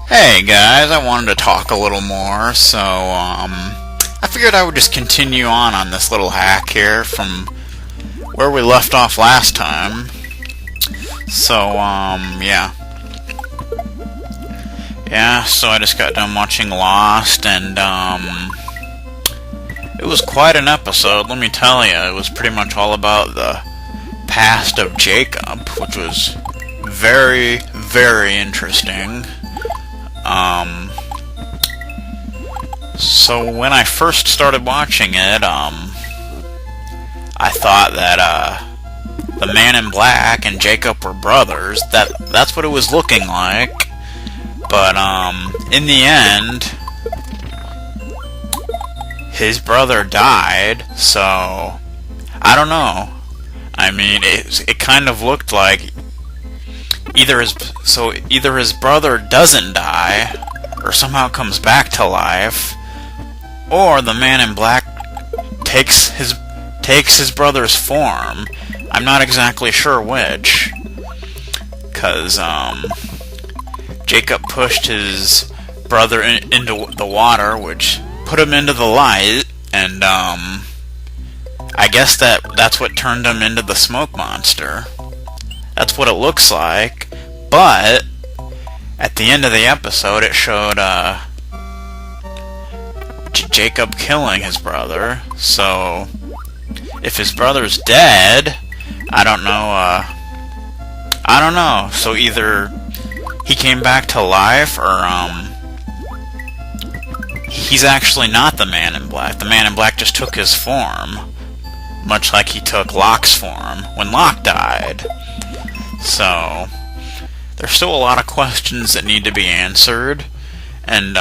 Hey guys, I wanted to talk a little more, so I figured I would just continue on this little hack here from where we left off last time. So, yeah. Yeah, so I just got done watching Lost, and, it was quite an episode, let me tell you. It was pretty much all about the past of Jacob, which was very, very interesting. So when I first started watching it, I thought that, the Man in Black and Jacob were brothers. That's what it was looking like. But, in the end, his brother died, so, I don't know. I mean, it kind of looked like either his brother doesn't die, or somehow comes back to life, or the Man in Black takes his brother's form. I'm not exactly sure which, because Jacob pushed his brother into the water, which put him into the light, and I guess that's what turned him into the smoke monster. That's what it looks like, but at the end of the episode it showed Jacob killing his brother. So if his brother's dead, I don't know. So either he came back to life, or he's actually not the Man in Black. The Man in Black just took his form, much like he took Locke's form when Locke died. So there's still a lot of questions that need to be answered, and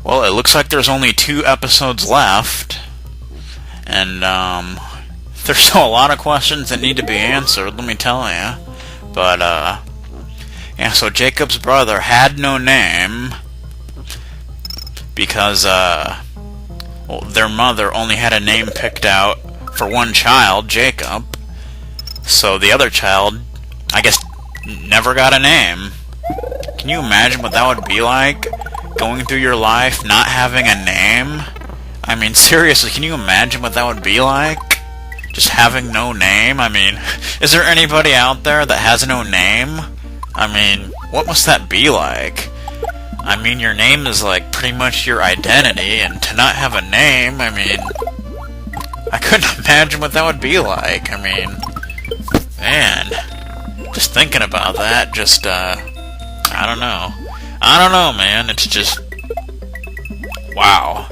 well, it looks like there's only 2 episodes left, and there's still a lot of questions that need to be answered, let me tell you. But yeah, so Jacob's brother had no name because their mother only had a name picked out for one child, Jacob. So the other child, I guess, never got a name. Can you imagine what that would be like? Going through your life not having a name? I mean, seriously, can you imagine what that would be like? Just having no name? I mean, is there anybody out there that has no name? I mean, what must that be like? I mean, your name is like pretty much your identity, and to not have a name, I mean, I couldn't imagine what that would be like. I mean, man, just thinking about that, just, I don't know. I don't know, man, it's just, wow.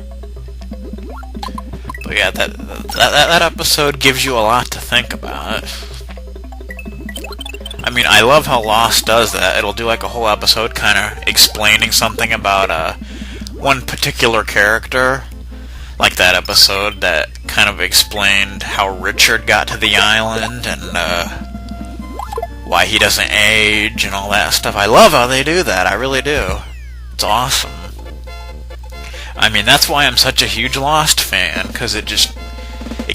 But yeah, that episode gives you a lot to think about. I mean, I love how Lost does that. It'll do like a whole episode kind of explaining something about one particular character. Like that episode that kind of explained how Richard got to the island, and why he doesn't age and all that stuff. I love how they do that, I really do. It's awesome. I mean, that's why I'm such a huge Lost fan, because it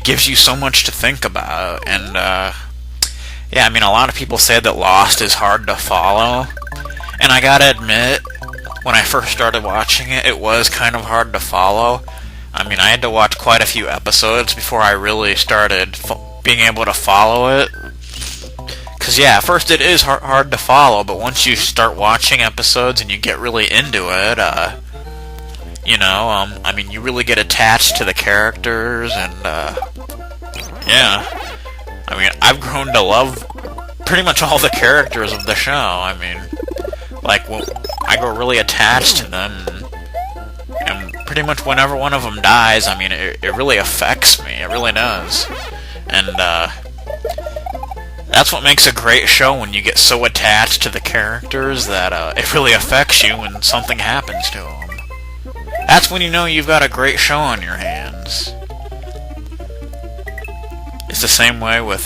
gives you so much to think about. And yeah, I mean, a lot of people say that Lost is hard to follow, and I gotta admit, when I first started watching it, it was kind of hard to follow. I mean, I had to watch quite a few episodes before I really started being able to follow it. Because, yeah, at first it is hard to follow, but once you start watching episodes and you get really into it, you know, I mean, you really get attached to the characters, and, yeah. I mean, I've grown to love pretty much all the characters of the show. I mean, like, well, I grow really attached to them, and pretty much whenever one of them dies, I mean, it really affects me. It really does. And, that's what makes a great show, when you get so attached to the characters that it really affects you when something happens to them. That's when you know you've got a great show on your hands. It's the same way with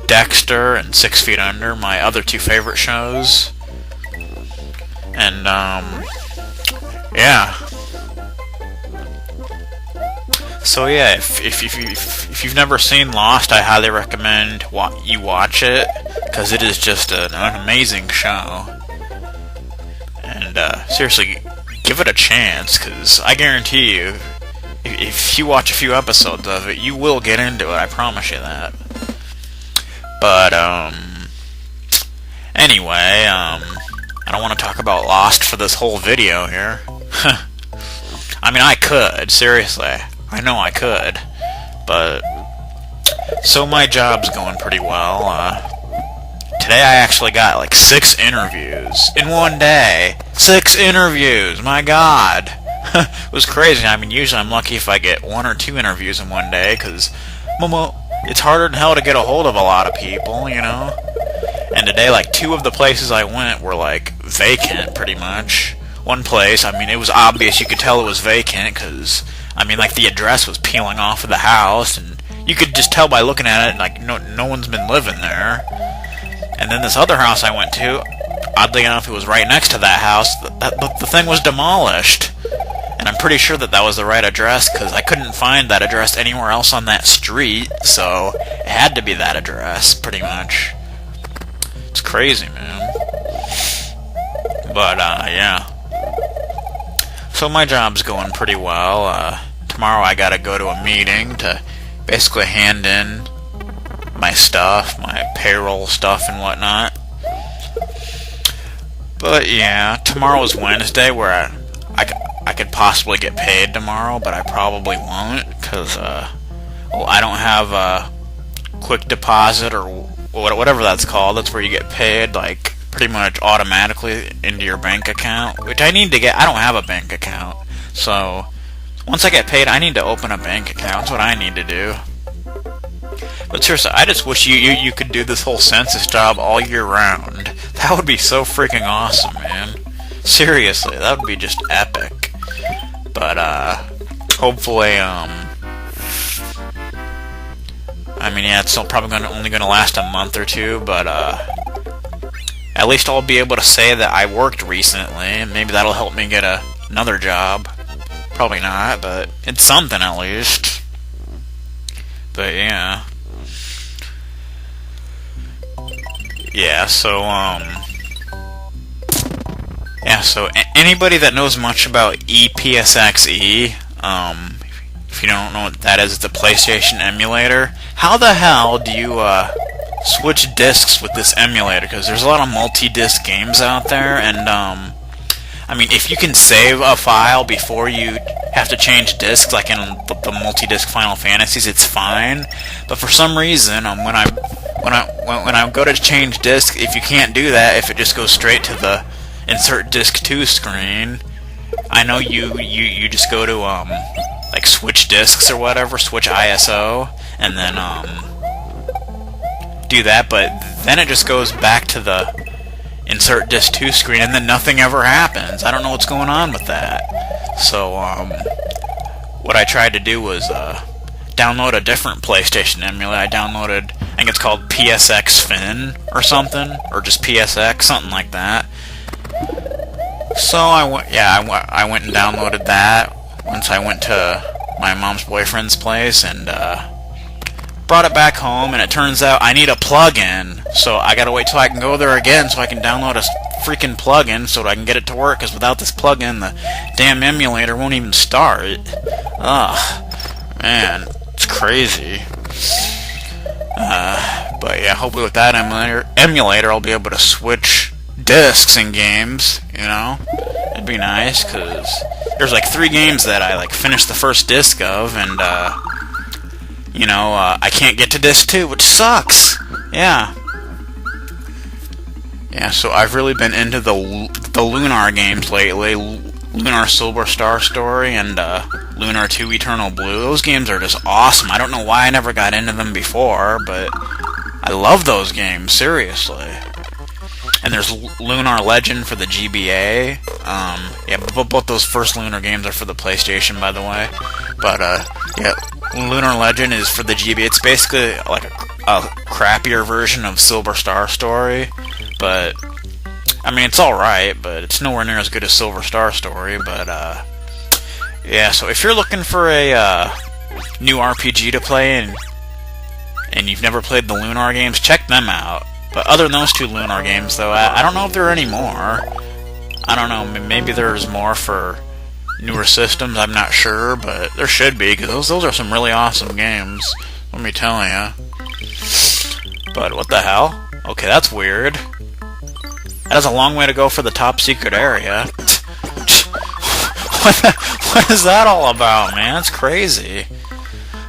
Dexter and 6 Feet Under, my other 2 favorite shows. And, yeah. So yeah, if you've never seen Lost, I highly recommend you watch it, because it is just an amazing show. And seriously, give it a chance, because I guarantee you, if you watch a few episodes of it, you will get into it, I promise you that. But, anyway, I don't want to talk about Lost for this whole video here. I mean, I could, seriously. I know I could. But, so my job's going pretty well. Today I actually got like 6 interviews in one day. 6 interviews, my god. It was crazy. I mean, usually I'm lucky if I get 1 or 2 interviews in one day, because it's harder than hell to get a hold of a lot of people, you know? And today, like, 2 of the places I went were, like, vacant, pretty much. One place, I mean, it was obvious, you could tell it was vacant, because, I mean, like, the address was peeling off of the house, and you could just tell by looking at it, like, no one's been living there. And then this other house I went to, oddly enough, it was right next to that house, the thing was demolished. And I'm pretty sure that was the right address, because I couldn't find that address anywhere else on that street, so it had to be that address, pretty much. It's crazy, man. But, yeah. So my job's going pretty well. Tomorrow I gotta go to a meeting to basically hand in my stuff, my payroll stuff and whatnot. But, yeah, tomorrow's Wednesday, where I could possibly get paid tomorrow, but I probably won't, because, well, I don't have a quick deposit, or whatever that's called. That's where you get paid, like, pretty much automatically into your bank account, which I need to get. I don't have a bank account, so once I get paid, I need to open a bank account. That's what I need to do. But seriously, I just wish you could do this whole census job all year round. That would be so freaking awesome, man. Seriously, that would be just epic. But, hopefully, I mean, yeah, it's still probably only gonna last a month or 2, but, at least I'll be able to say that I worked recently, and maybe that'll help me get another job. Probably not, but it's something at least. But, yeah. Yeah, so, yeah, so anybody that knows much about EPSXE, if you don't know what that is, it's a PlayStation emulator. How the hell do you switch discs with this emulator? Because there's a lot of multi-disc games out there, and I mean, if you can save a file before you have to change discs, like in the multi-disc Final Fantasies, it's fine. But for some reason, when I go to change disc, if you can't do that, if it just goes straight to the insert disc 2 screen, I know you just go to like switch discs or whatever, switch ISO, and then do that, but then it just goes back to the insert disc 2 screen, and then nothing ever happens. I don't know what's going on with that. So what I tried to do was download a different PlayStation emulator. I downloaded, I think it's called PSX Fin or something, or just PSX, something like that. So I went and downloaded that once I went to my mom's boyfriend's place, and brought it back home, and it turns out I need a plug-in, so I gotta wait till I can go there again so I can download a freaking plug-in so that I can get it to work, because without this plug-in, the damn emulator won't even start. Ugh, man, it's crazy. But yeah, hopefully with that emulator I'll be able to switch discs in games, you know? It'd be nice, because there's like 3 games that I like finished the first disc of, and you know, I can't get to disc 2, which sucks. Yeah, so I've really been into the Lunar games lately. Lunar Silver Star Story and Lunar 2 Eternal Blue. Those games are just awesome. I don't know why I never got into them before, but I love those games, seriously. And there's Lunar Legend for the GBA. Yeah, both those first Lunar games are for the PlayStation, by the way. But, yeah, Lunar Legend is for the GBA. It's basically like a crappier version of Silver Star Story. But, I mean, it's alright, but it's nowhere near as good as Silver Star Story. But, yeah, so if you're looking for a new RPG to play and you've never played the Lunar games, check them out. But other than those 2 Lunar games, though, I don't know if there are any more. I don't know, maybe there's more for newer systems, I'm not sure, but there should be, because those are some really awesome games, let me tell ya. But what the hell? Okay, that's weird. That has a long way to go for the top secret area. What is that all about, man? That's crazy.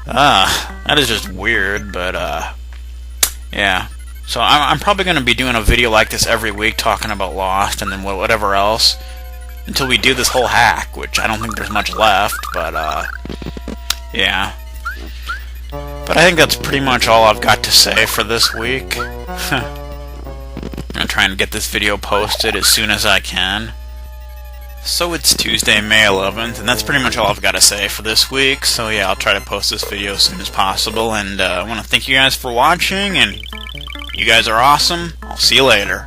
That is just weird, but, yeah. So I'm probably going to be doing a video like this every week talking about Lost and then whatever else until we do this whole hack, which I don't think there's much left, but, yeah. But I think that's pretty much all I've got to say for this week. I'm going to try and get this video posted as soon as I can. So it's Tuesday, May 11th, and that's pretty much all I've got to say for this week. So yeah, I'll try to post this video as soon as possible, and I want to thank you guys for watching, and you guys are awesome. I'll see you later.